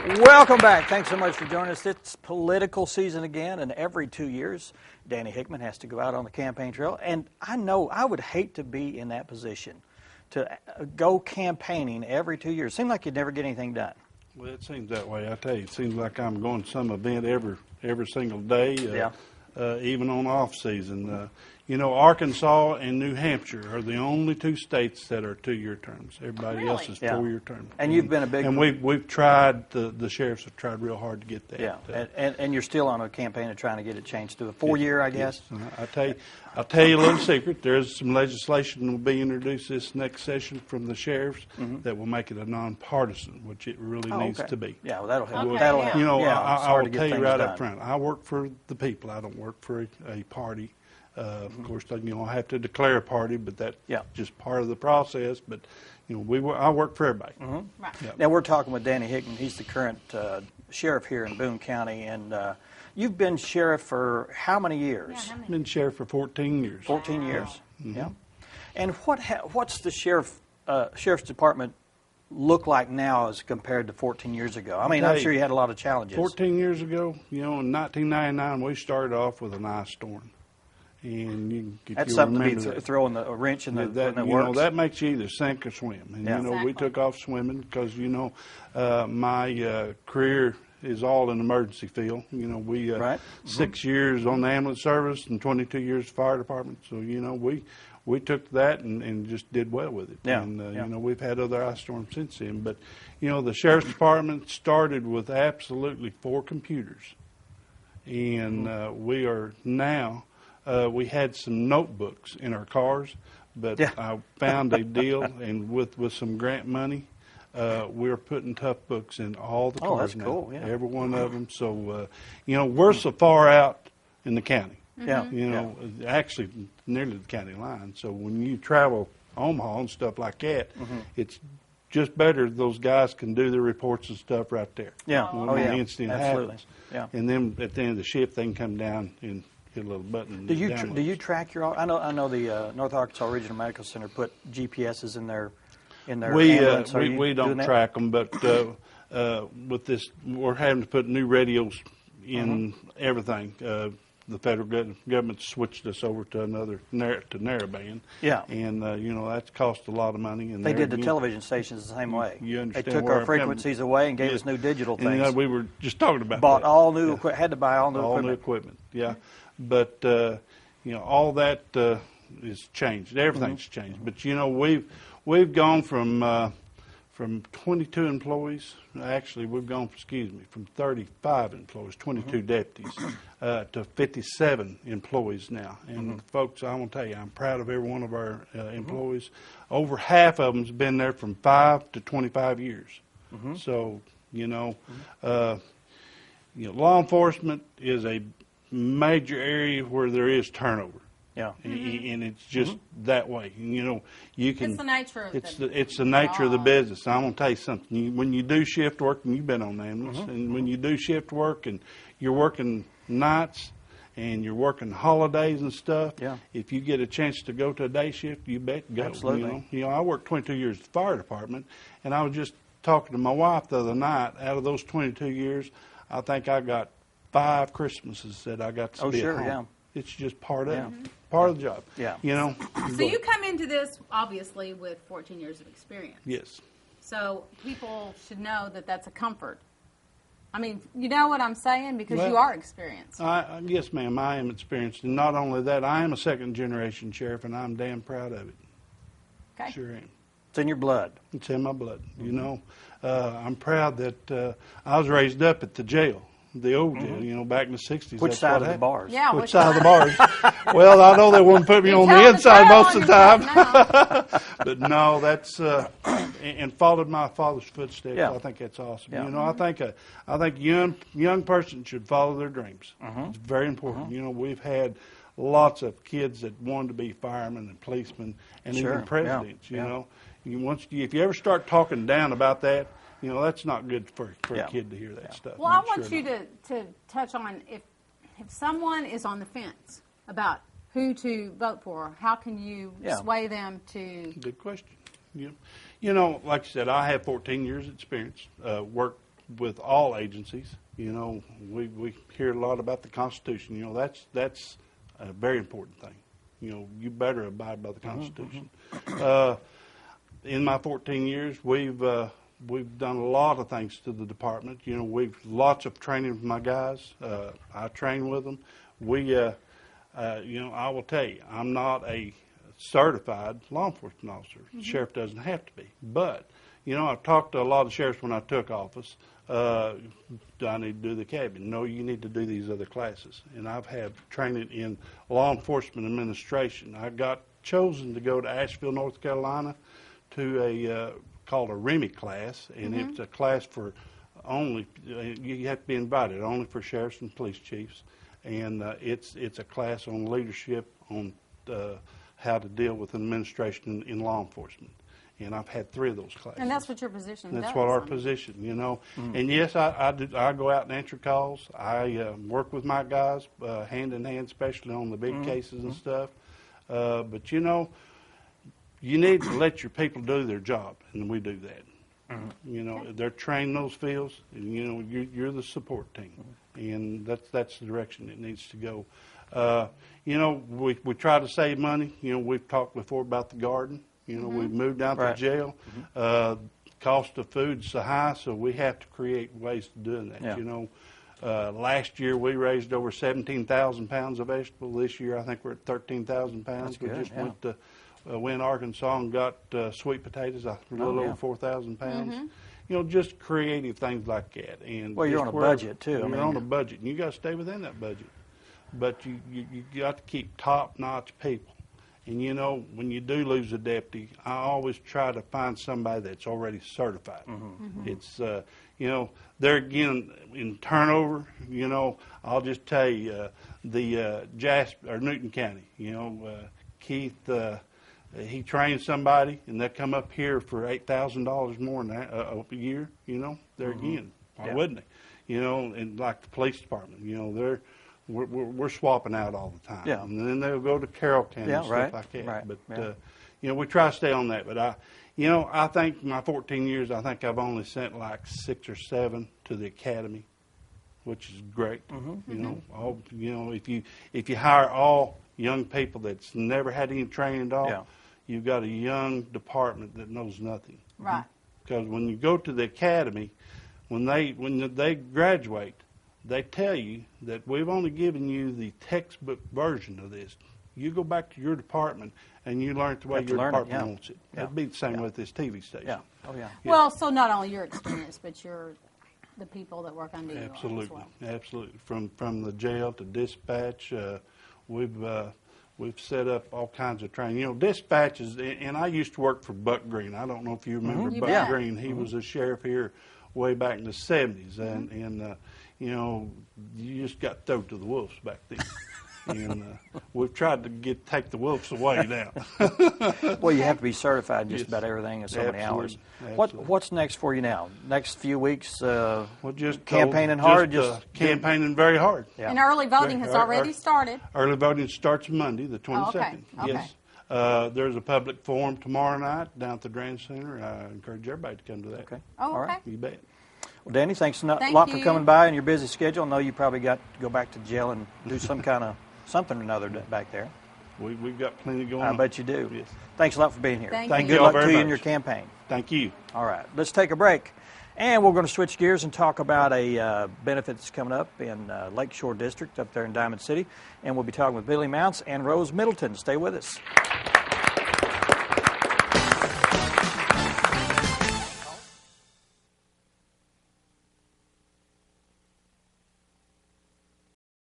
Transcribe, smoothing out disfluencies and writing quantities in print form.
Welcome back. Thanks so much for joining us. It's political season again, and every 2 years, Danny Hickman has to go out on the campaign trail. And I know I would hate to be in that position, to go campaigning every 2 years. Seems like you'd never get anything done. Well, it seems that way. I tell you, it seems like I'm going to some event every single day, even on off season. You know, Arkansas and New Hampshire are the only two states that are 2-year terms. Everybody else is 4-year terms. And you've been a big... And we've tried, the sheriffs have tried real hard to get that. Yeah, and you're still on a campaign of trying to get it changed to a 4-year, I guess? Yes. I'll tell you a little secret. There's some legislation that will be introduced this next session from the sheriffs that will make it a nonpartisan, which it really needs to be. Yeah, well, that'll help. Okay, That'll help. You know, yeah, I will tell you right up front, I work for the people. I don't work for a party. Of course, I have to declare a party, but that's just part of the process. But you know, I work for everybody. Right. Yeah. Now we're talking with Danny Hickman. He's the current sheriff here in Boone County, and you've been sheriff for how many years? Yeah, how many? Been sheriff for 14 years. 14 years. Yeah. And what's the sheriff's department look like now as compared to 14 years ago? I mean, I'm sure you had a lot of challenges. 14 years ago, you know, in 1999, we started off with an ice storm. And that's something to be throwing a wrench in the works. You know, that makes you either sink or swim. And, you know, we took off swimming because, you know, my career is all in emergency field. You know, we 6 years on the ambulance service and 22 years fire department. So, you know, we took that and just did well with it. Yeah. And, you know, we've had other ice storms since then. But, you know, the sheriff's department started with absolutely 4 computers. And we are now... we had some notebooks in our cars, but I found a deal, and with some grant money, we're putting tough books in all the cars that's now. cool, yeah. Every one of them. So, you know, we're so far out in the county. Yeah. You know, actually nearly the county line. So when you travel Omaha and stuff like that, it's just better those guys can do their reports and stuff right there. Yeah. When the incident happens. Yeah. And then at the end of the shift, they can come down and hit a little button. Do you track your? I know the North Arkansas Regional Medical Center put GPSs in their ambulance. We don't track them, but with this, we're having to put new radios in everything. The federal government switched us over to narrowband. Yeah. And you know, that's cost a lot of money. And they did the television stations the same way. You understand? They took our frequencies away and gave us new digital things. And, you know, we were just talking about bought that. all new had to buy all new equipment. All new equipment. Yeah. But, you know, all that is changed. Everything's changed. But, you know, we've gone from 22 employees. Actually, we've gone, from 35 employees, 22 deputies, to 57 employees now. And, folks, I want to tell you, I'm proud of every one of our employees. Over half of them's been there from 5 to 25 years. So, you know, law enforcement is a major area where there is turnover. Yeah. And it's just that way. And, you know, you can. It's the nature of it's the nature of the business. I'm going to tell you something. When you do shift work, and you've been on ambulance, and when you do shift work and you're working nights and you're working holidays and stuff, if you get a chance to go to a day shift, you bet go. Absolutely. You know, I worked 22 years at the fire department, and I was just talking to my wife the other night. Out of those 22 years, I think I got 5 Christmases that I got to be at home. Yeah. It's just part of part of the job. Yeah. You know. So you come into this obviously with 14 years of experience. Yes. So people should know that that's a comfort. I mean, you know what I'm saying, because you are experienced. Yes, ma'am. I am experienced, and not only that, I am a second-generation sheriff, and I'm damn proud of it. Okay. Sure am. It's in your blood. It's in my blood. You know, I'm proud that I was raised up at the jail. The old jail, you know, back in the 60s. Which side of the bars? Yeah, which side of the bars? Well, I know they wouldn't put me on the inside most of the time. But no, that's and followed my father's footsteps. Yeah. I think that's awesome. Yeah. You know, I think young person should follow their dreams. It's very important. You know, we've had lots of kids that wanted to be firemen and policemen and even presidents. You know, if you ever start talking down about that, you know, that's not good for a kid to hear that stuff. Well, I want you to touch on if someone is on the fence about who to vote for, how can you sway them to... Good question. You know, like I said, I have 14 years experience, worked with all agencies. You know, we hear a lot about the Constitution. You know, that's a very important thing. You know, you better abide by the Constitution. In my 14 years, we've done a lot of things to the department. You know, we've lots of training with my guys. I train with them. You know, I will tell you, I'm not a certified law enforcement officer. The sheriff doesn't have to be. But, you know, I've talked to a lot of sheriffs when I took office. Do I need to do the academy? No, you need to do these other classes. And I've had training in law enforcement administration. I got chosen to go to Asheville, North Carolina to a called a REMI class, and it's a class for only, you have to be invited, only for sheriffs and police chiefs. And it's a class on leadership, on how to deal with administration in law enforcement. And I've had 3 of those classes. And that's what your position does. That's what our position, you know. And yes, I go out and answer calls. I work with my guys hand in hand, especially on the big cases and stuff. But, you know, you need to let your people do their job, and we do that. You know, they're trained in those fields, and, you know, you're the support team. And that's the direction it needs to go. You know, we try to save money. You know, we've talked before about the garden. You know, we've moved down to jail. Cost of food's so high, so we have to create ways to doing that. Yeah. You know, last year we raised over 17,000 pounds of vegetable. This year I think we're at 13,000 pounds. That's good, we just went to Wynn, Arkansas, and got sweet potatoes, a little over 4,000 pounds. You know, just creative things like that. And well, you're on a budget too. You're on a budget, and you got to stay within that budget. But you got to keep top-notch people. And, you know, when you do lose a deputy, I always try to find somebody that's already certified. It's, you know, there again, in turnover, you know, I'll just tell you, the Jasper, or Newton County, you know, Keith, he trains somebody, and they come up here for $8,000 more than that, a year, you know. There again, why wouldn't they? You know, and like the police department, you know, we're swapping out all the time. Yeah. And then they'll go to Carroll County and stuff like that. But, you know, we try to stay on that. But, you know, I think my 14 years, I think I've only sent like 6 or 7 to the academy, which is great. You know, if you hire all young people that's never had any training at all, you've got a young department that knows nothing. Right. Because when you go to the academy, when they graduate, they tell you that we've only given you the textbook version of this. You go back to your department and you learn it the way your department wants it. That'd be the same with this TV station. Yeah. Oh, yeah. Well, so not only your experience, but the people that work under you. Absolutely. As well. Absolutely. From the jail to dispatch, we've set up all kinds of training. You know, dispatch is, and I used to work for Buck Green. I don't know if you remember Buck Green. He was a sheriff here way back in the 70s, and you know, you just got thrown to the wolves back then. And we've tried to take the wolves away now. Well, you have to be certified in just about everything in so many hours. What's next for you now? Next few weeks, just campaigning hard? Campaigning very hard. Yeah. And early voting has already started. Early voting starts Monday, the 22nd. Oh, okay. Yes. There's a public forum tomorrow night down at the Grand Center. I encourage everybody to come to that. Okay. Oh, all okay. right. You bet. Well, Danny, thanks a lot for coming by in your busy schedule. I know you probably got to go back to jail and do some kind of something or another back there. We've got plenty going on. I bet you do. Yes. Thanks a lot for being here. Thank you. Good luck to you in your campaign. Thank you. All right. Let's take a break. And we're going to switch gears and talk about a benefit that's coming up in Lakeshore District up there in Diamond City. And we'll be talking with Billy Mounts and Rose Middleton. Stay with us.